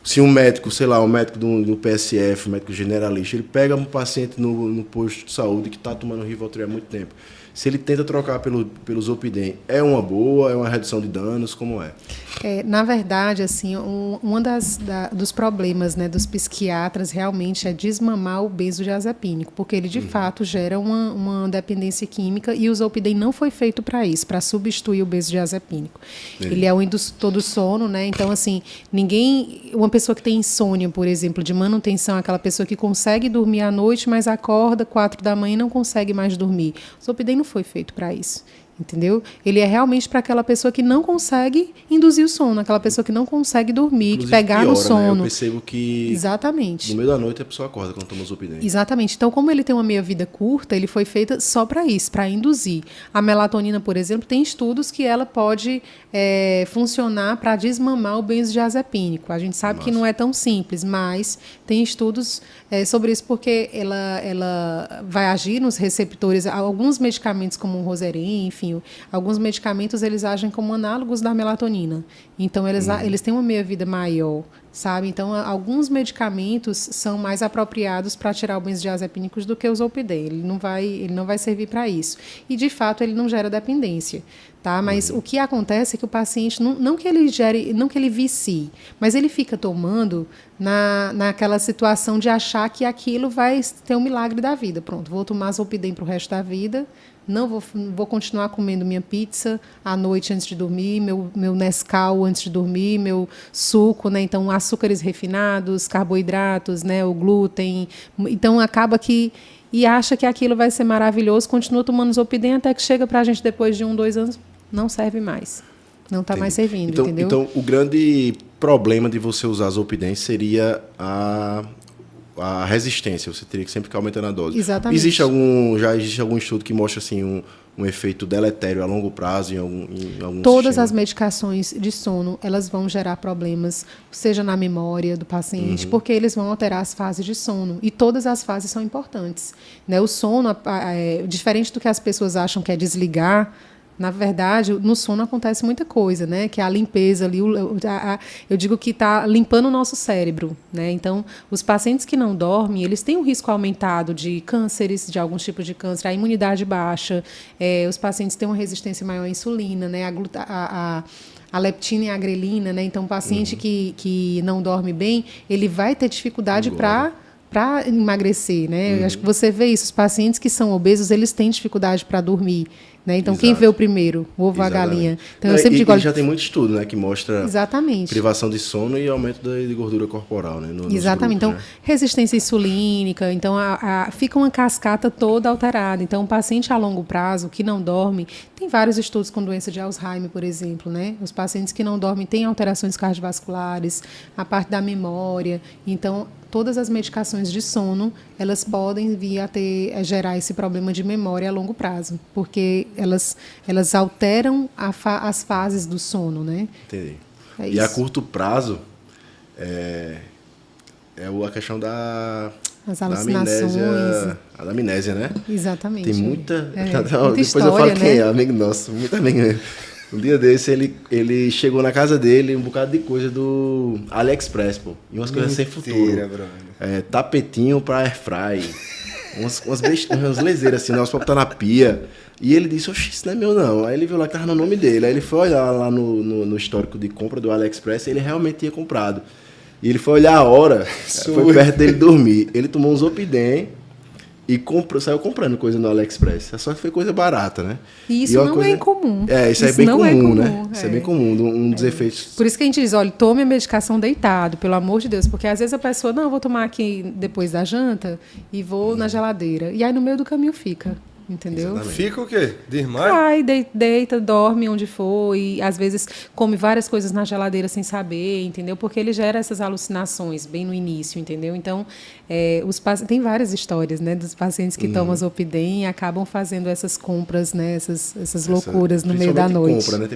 Se um médico, sei lá, um médico do PSF, um médico generalista, ele pega um paciente no posto de saúde que está tomando Rivotril há muito tempo. Se ele tenta trocar pelo Zolpidem, é uma boa, é uma redução de danos, como é? Na verdade, assim, dos problemas, né, dos psiquiatras realmente é desmamar o benzodiazepínico, porque ele de fato gera uma dependência química e o Zolpidem não foi feito para isso, para substituir o benzodiazepínico. Ele é o indutor do sono, né? Então, assim, uma pessoa que tem insônia, por exemplo, de manutenção, aquela pessoa que consegue dormir à noite, mas acorda 4 da manhã e não consegue mais dormir. O Zolpidem não foi feito para isso. Entendeu? Ele é realmente para aquela pessoa que não consegue induzir o sono, aquela pessoa que não consegue dormir, Inclusive, que pegar piora, no sono. Né? Eu percebo que exatamente. No meio da noite a pessoa acorda quando toma Zolpidem. Exatamente. Então, como ele tem uma meia-vida curta, ele foi feito só para isso, para induzir. A melatonina, por exemplo, tem estudos que ela pode funcionar para desmamar o benzodiazepínico. A gente sabe que não é tão simples, mas tem estudos sobre isso, porque ela vai agir nos receptores. Alguns medicamentos, como o Roserem, enfim, alguns medicamentos eles agem como análogos da melatonina. Então, eles têm uma meia-vida maior, sabe? Então, alguns medicamentos são mais apropriados para tirar o benzodiazepínicos do que o Zolpidem. Ele não vai servir para isso. E, de fato, ele não gera dependência. Tá? Mas o que acontece é que o paciente, não que ele vicie, mas ele fica tomando naquela situação de achar que aquilo vai ter um milagre da vida. Pronto, vou tomar Zolpidem para o resto da vida, não vou continuar comendo minha pizza à noite antes de dormir, meu Nescau antes de dormir, meu suco, né? Então, açúcares refinados, carboidratos, né? O glúten. Então, acaba que... E acha que aquilo vai ser maravilhoso, continua tomando Zolpidem até que chega para a gente depois de 1, 2 anos, não serve mais. Não está mais servindo, então, entendeu? Então, o grande problema de você usar Zolpidem seria a resistência. Você teria que sempre ficar aumentando a dose. Exatamente. Já existe algum estudo que mostra assim, um efeito deletério a longo prazo em algum Todas sistema? as medicações de sono, elas vão gerar problemas, seja na memória do paciente, porque eles vão alterar as fases de sono. E todas as fases são importantes, né? O sono, diferente do que as pessoas acham que é desligar, na verdade, no sono acontece muita coisa, né? Que é a limpeza ali, eu digo que está limpando o nosso cérebro, né? Então, os pacientes que não dormem, eles têm um risco aumentado de cânceres, de alguns tipos de câncer, a imunidade baixa, os pacientes têm uma resistência maior à insulina, né? A leptina e a grelina, né? Então, o paciente que não dorme bem, ele vai ter dificuldade para emagrecer, né? Eu acho que você vê isso, os pacientes que são obesos, eles têm dificuldade para dormir, né? Então, quem vê o primeiro, o ovo ou a galinha? Então, eu sempre digo, já tem muito estudo, né, que mostra privação de sono e aumento de gordura corporal, né? Exatamente. Então, resistência insulínica, então fica uma cascata toda alterada. Então, o paciente a longo prazo que não dorme, tem vários estudos com doença de Alzheimer, por exemplo, né? Os pacientes que não dormem têm alterações cardiovasculares, a parte da memória. Então, todas as medicações de sono, elas podem vir a gerar esse problema de memória a longo prazo, porque elas alteram as fases do sono, né? Entendi. E a curto prazo, a questão as alucinações. Da amnésia, né? Exatamente. Tem muita muita depois história, eu falo quem né? é, amigo nosso, muito amigo mesmo. Um dia desse, ele chegou na casa dele, um bocado de coisa do AliExpress, pô. E umas coisas sem futuro. Tapetinho pra airfry. umas leseiras assim, nosso papo tá na pia. E ele disse, oxe, isso não é meu não. Aí ele viu lá que tava no nome dele. Aí ele foi olhar lá no histórico de compra do AliExpress e ele realmente tinha comprado. E ele foi olhar a hora, foi perto dele dormir. Ele tomou um Zolpidem e saiu comprando coisa no AliExpress. Só que foi coisa barata, né? E isso não é incomum. Isso é bem comum, né? Isso é bem comum, um dos efeitos. Por isso que a gente diz, olha, tome a medicação deitado, pelo amor de Deus. Porque às vezes a pessoa, não, eu vou tomar aqui depois da janta e vou na geladeira. E aí no meio do caminho fica. Entendeu? Exatamente. Fica o quê? Desmaia? Cai, deita, dorme onde for e às vezes come várias coisas na geladeira sem saber, entendeu? Porque ele gera essas alucinações bem no início, entendeu? Então, tem várias histórias, né, dos pacientes que tomam Zolpidem e acabam fazendo essas compras, né, essas loucuras no meio da noite. Compra, né?